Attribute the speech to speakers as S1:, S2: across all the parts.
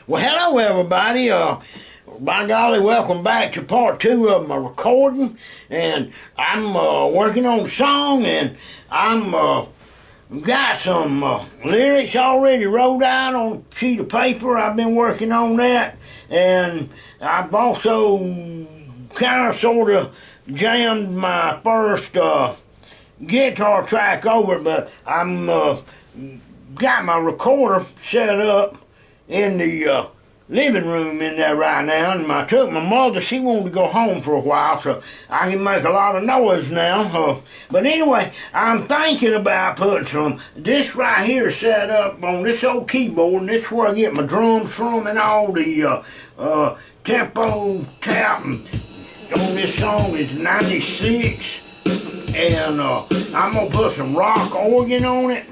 S1: Well, hello everybody. By golly, welcome back to part 2 of my recording. And I'm working on the song, and I'm got some lyrics already wrote out on a sheet of paper. I've been working on that, and I've also kind of sort of jammed my first guitar track over, but I'm got my recorder set up in the living room in there right now, and I took my mother. She wanted to go home for a while, so I can make a lot of noise now. But anyway, I'm thinking about putting this right here set up on this old keyboard, and this is where I get my drums from and all the tempo tap. And on this song is 96, and I'm gonna put some rock organ on it.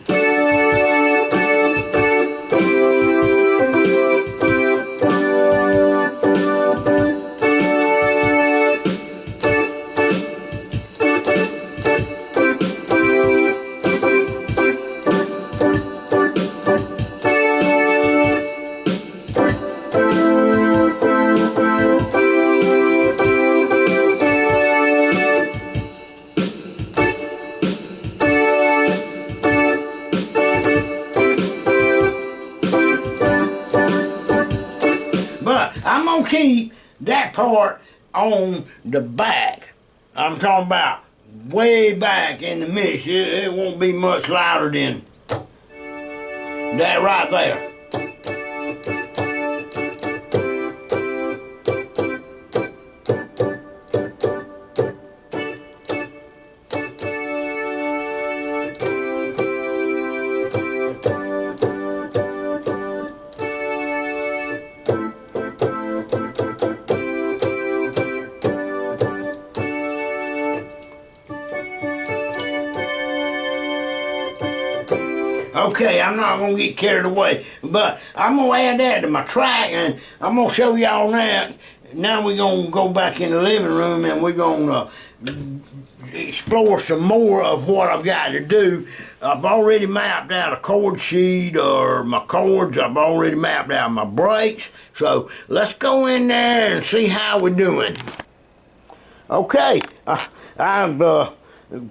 S1: But I'm gonna keep that part on the back. I'm talking about way back in the mix. It won't be much louder than that right there. Okay, I'm not going to get carried away, but I'm going to add that to my track, and I'm going to show y'all that. Now we're going to go back in the living room, and we're going to explore some more of what I've got to do. I've already mapped out a chord sheet, or my chords. I've already mapped out my breaks. So let's go in there and see how we're doing. Okay, I've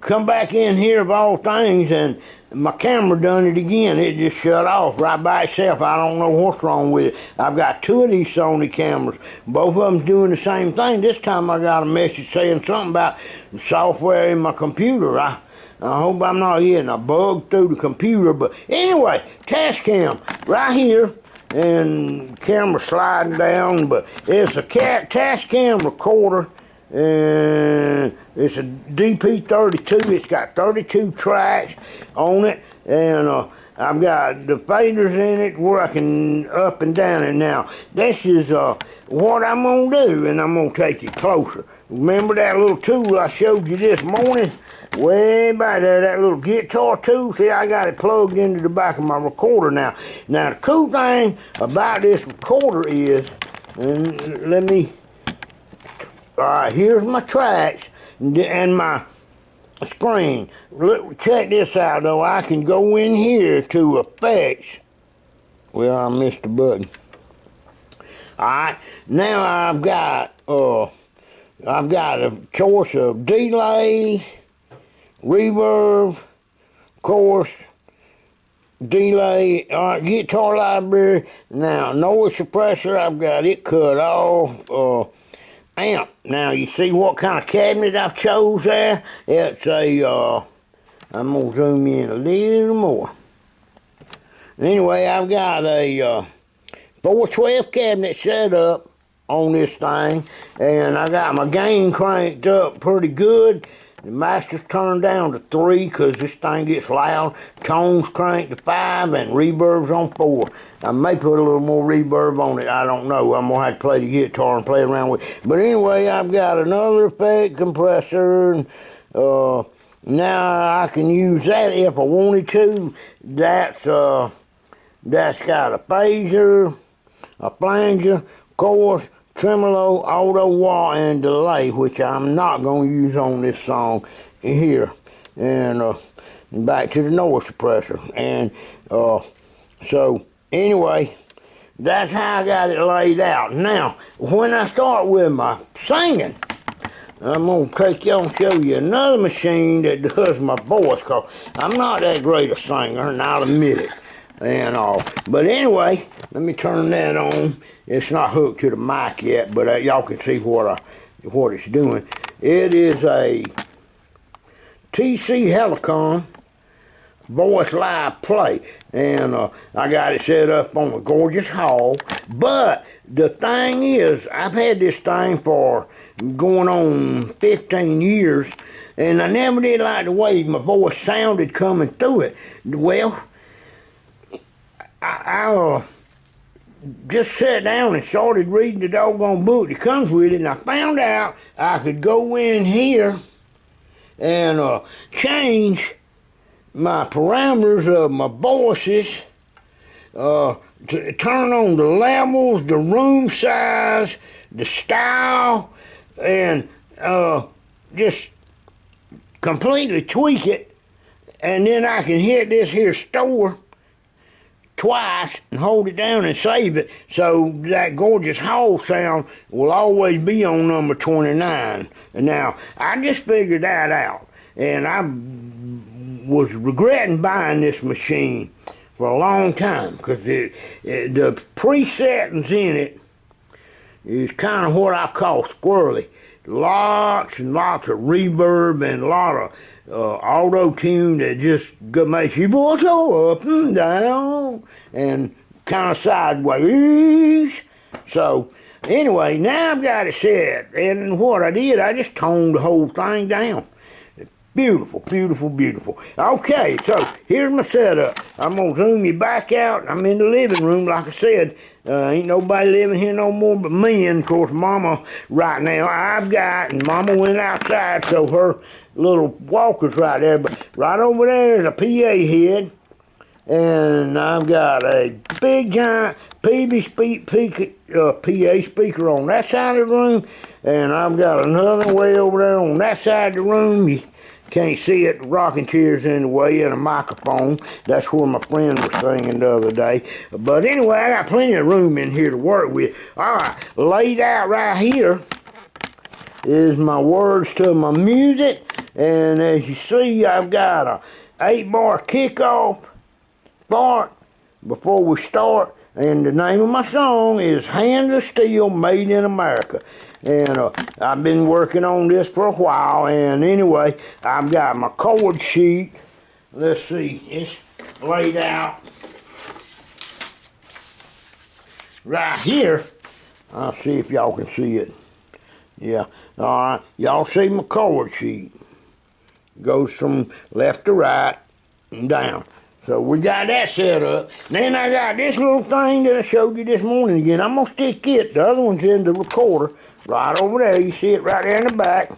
S1: come back in here of all things, and my camera done it again. It just shut off right by itself. I don't know what's wrong with it. I've got 2 of these Sony cameras. Both of them doing the same thing. This time I got a message saying something about the software in my computer. I hope I'm not getting a bug through the computer. But anyway, Tascam right here. And camera sliding down. But it's a Tascam recorder. And it's a DP32. It's got 32 tracks on it, and I've got the faders in it where I can up and down it. Now this is what I'm gonna do, and I'm gonna take it closer. Remember that little tool I showed you this morning? Way back there, that little guitar tool. See, I got it plugged into the back of my recorder now. Now the cool thing about this recorder is, and let me. Alright, here's my tracks and my screen. Look, check this out though. I can go in here to effects. Well, I missed the button. Alright, now I've got a choice of delay, reverb, chorus, delay, guitar library. Now noise suppressor, I've got it cut off. Amp. Now you see what kind of cabinet I've chose there? It's a, I'm going to zoom in a little more. Anyway, I've got a 412 cabinet set up on this thing, and I got my gain cranked up pretty good. The master's turned down to 3 because this thing gets loud. Tones cranked to 5 and reverb's on 4. I may put a little more reverb on it. I don't know. I'm going to have to play the guitar and play around with it. But anyway, I've got another effect compressor. And, now I can use that if I wanted to. That's got a phaser, a flanger, chorus, tremolo, auto wah, and delay, which I'm not going to use on this song here. And back to the noise suppressor. And so anyway, that's how I got it laid out. Now, when I start with my singing, I'm going to take y'all and show you another machine that does my voice, because I'm not that great a singer, and I'll admit it. And all. But anyway, let me turn that on. It's not hooked to the mic yet, but y'all can see what it's doing. It is a TC Helicon Voice Live Play, and I got it set up on a gorgeous hall. But the thing is, I've had this thing for going on 15 years, and I never did like the way my voice sounded coming through it. Well, I just sat down and started reading the doggone book that comes with it, and I found out I could go in here and change my parameters of my voices, to turn on the levels, the room size, the style, and just completely tweak it, and then I can hit this here store twice and hold it down and save it, so that gorgeous hall sound will always be on number 29. And now, I just figured that out, and I was regretting buying this machine for a long time, because the presettings in it is kind of what I call squirrely. Lots and lots of reverb and a lot of auto-tune that just makes your voice go up and down and kind of sideways. So anyway, now I've got it set, and what I did, I just toned the whole thing down. Beautiful, beautiful, beautiful. Okay, so here's my setup. I'm going to zoom you back out. I'm in the living room, like I said. Ain't nobody living here no more but me, and of course Mama right now and Mama went outside, so her little walker's right there, but right over there is a PA head, and I've got a big giant Peavy PA speaker on that side of the room, and I've got another way over there on that side of the room. You can't see it, the rocking chair's in the way, and a microphone. That's where my friend was singing the other day. But anyway, I got plenty of room in here to work with. Alright, laid out right here is my words to my music. And as you see, I've got a 8-bar kickoff part before we start. And the name of my song is Hands of Steel, Made in America. And I've been working on this for a while. And anyway, I've got my chord sheet. Let's see, it's laid out right here. I'll see if y'all can see it. Yeah, alright, y'all see my chord sheet. Goes from left to right and down. So we got that set up. Then I got this little thing that I showed you this morning again. I'm going to stick it. The other one's in the recorder right over there. You see it right there in the back.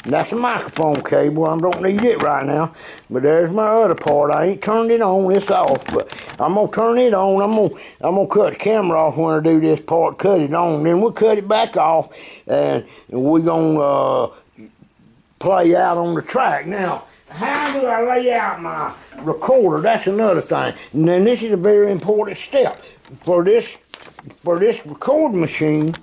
S1: And that's a microphone cable. I don't need it right now. But there's my other part. I ain't turned it on. It's off. But I'm going to turn it on. I'm gonna cut the camera off when I do this part. Cut it on. Then we'll cut it back off. And we're going to play out on the track. Now, how do I lay out my recorder? That's another thing. And then this is a very important step. For this recording machine,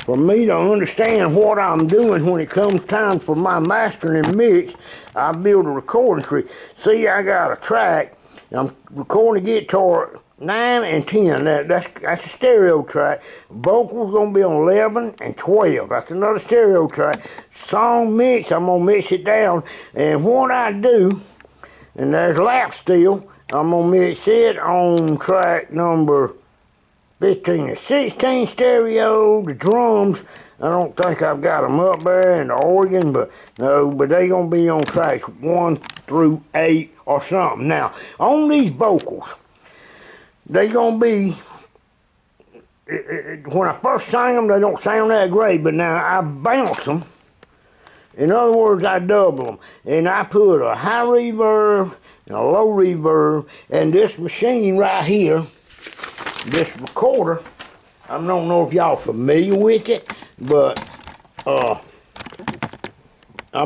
S1: for me to understand what I'm doing when it comes time for my mastering and mix, I build a recording tree. See, I got a track. I'm recording the guitar 9 and 10. That's a stereo track. Vocals gonna be on 11 and 12. That's another stereo track. Song mix, I'm gonna mix it down. And what I do, and there's lap steel, I'm gonna mix it on track number 15 and 16 stereo. The drums, I don't think I've got them up there, and the organ, but no, but they gonna be on tracks 1 through 8 or something. Now, on these vocals, they gonna be, when I first sang them, they don't sound that great, but now I bounce them. In other words, I double them, and I put a high reverb and a low reverb, and this machine right here, this recorder, I don't know if y'all familiar with it, but I'm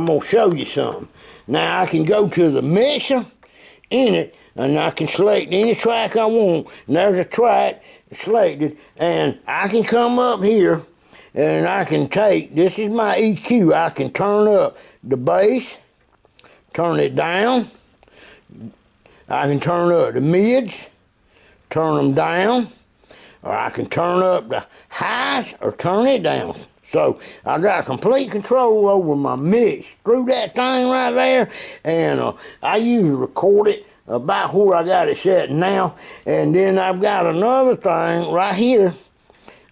S1: gonna show you something. Now I can go to the mixer in it, and I can select any track I want. And there's a track selected, and I can come up here and I can take, this is my EQ, I can turn up the bass, turn it down, I can turn up the mids, turn them down, or I can turn up the highs or turn it down. So I got complete control over my mix through that thing right there, and I usually record it about where I got it set now, and then I've got another thing right here.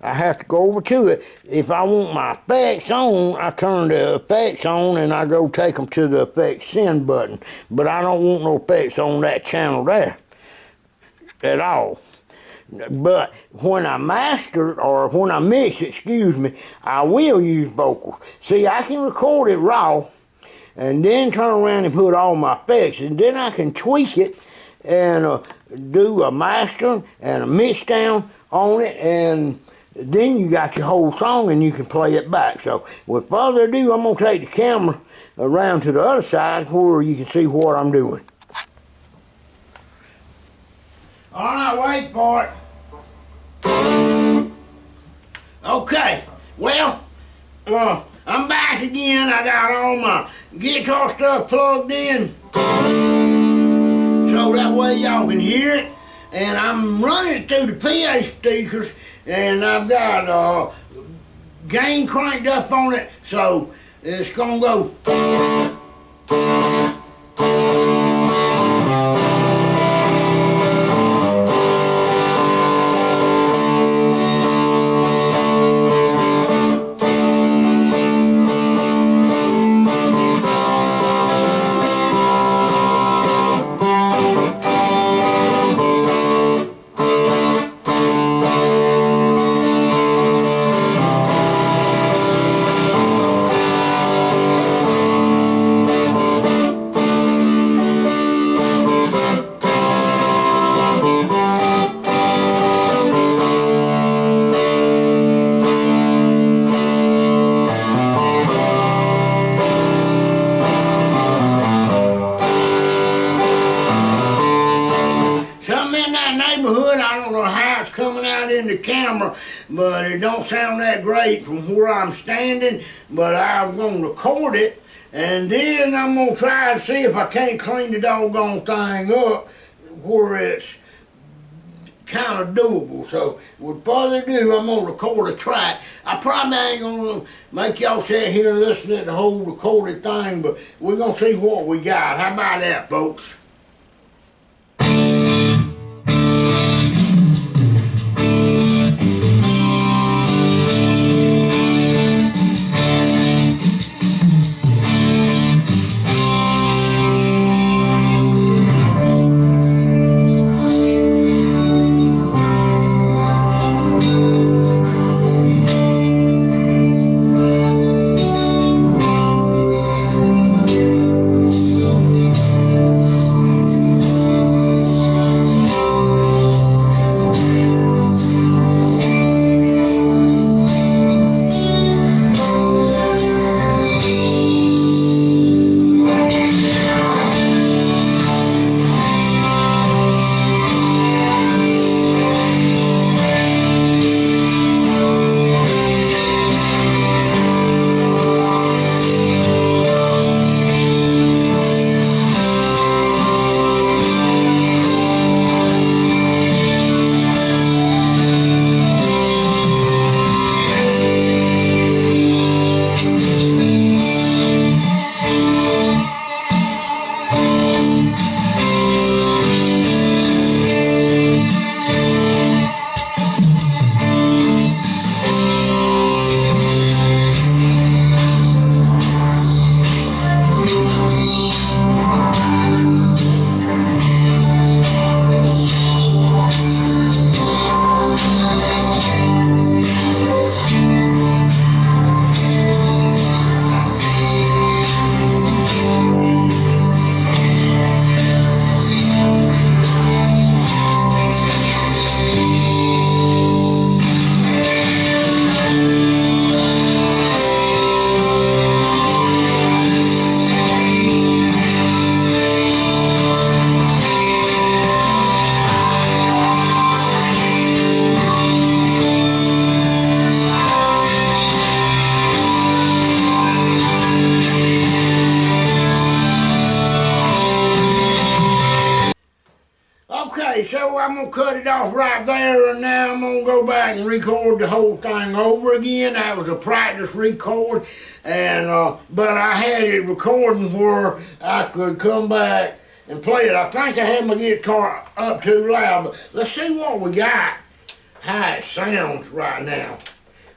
S1: I have to go over to it. If I want my effects on, I turn the effects on and I go take them to the effects send button. But I don't want no effects on that channel there at all. But when I master it, or when I mix it, excuse me, I will use vocals. See, I can record it raw and then turn around and put all my effects, and then I can tweak it and do a mastering and a mix down on it, and then you got your whole song and you can play it back. So with further ado, I'm going to take the camera around to the other side where you can see what I'm doing. All right, wait for it. Okay, well, I'm back again. I got all my guitar stuff plugged in so that way y'all can hear it. And I'm running it through the PA speakers, and I've got gain cranked up on it, so it's gonna go. Coming out in the camera, but it don't sound that great from where I'm standing, but I'm going to record it, and then I'm going to try to see if I can't clean the doggone thing up where it's kind of doable. So with further ado, I'm going to record a track. I probably ain't going to make y'all sit here and listen to the whole recorded thing, but we're going to see what we got. How about that, folks? gonna cut it off right there, and now I'm gonna go back and record the whole thing over again. That was a practice record, and but I had it recording where I could come back and play it. I think I had my guitar up too loud, but let's see what we got, how it sounds right now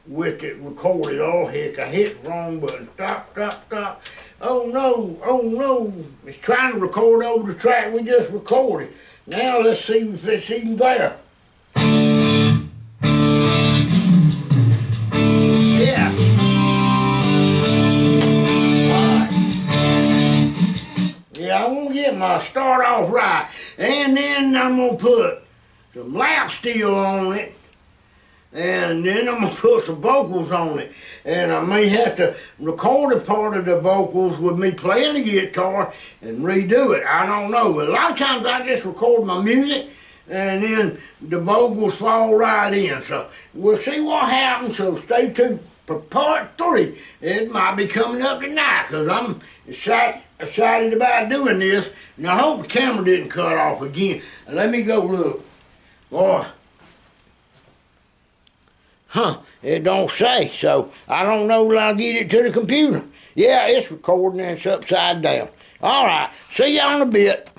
S1: with it recorded. Oh heck, I hit the wrong button. Stop, stop, stop. Oh no, it's trying to record over the track we just recorded. Now let's see if it's even there. Yes. Alright. Yeah, I want to get my start off right. And then I'm going to put some lap steel on it. And then I'm going to put some vocals on it. And I may have to record a part of the vocals with me playing the guitar and redo it. I don't know. But a lot of times I just record my music and then the vocals fall right in. So we'll see what happens. So stay tuned for part 3. It might be coming up tonight because I'm excited about doing this. And I hope the camera didn't cut off again. Let me go look. Boy. Huh, it don't say, so I don't know till I get it to the computer. Yeah, it's recording and it's upside down. All right, see you in a bit.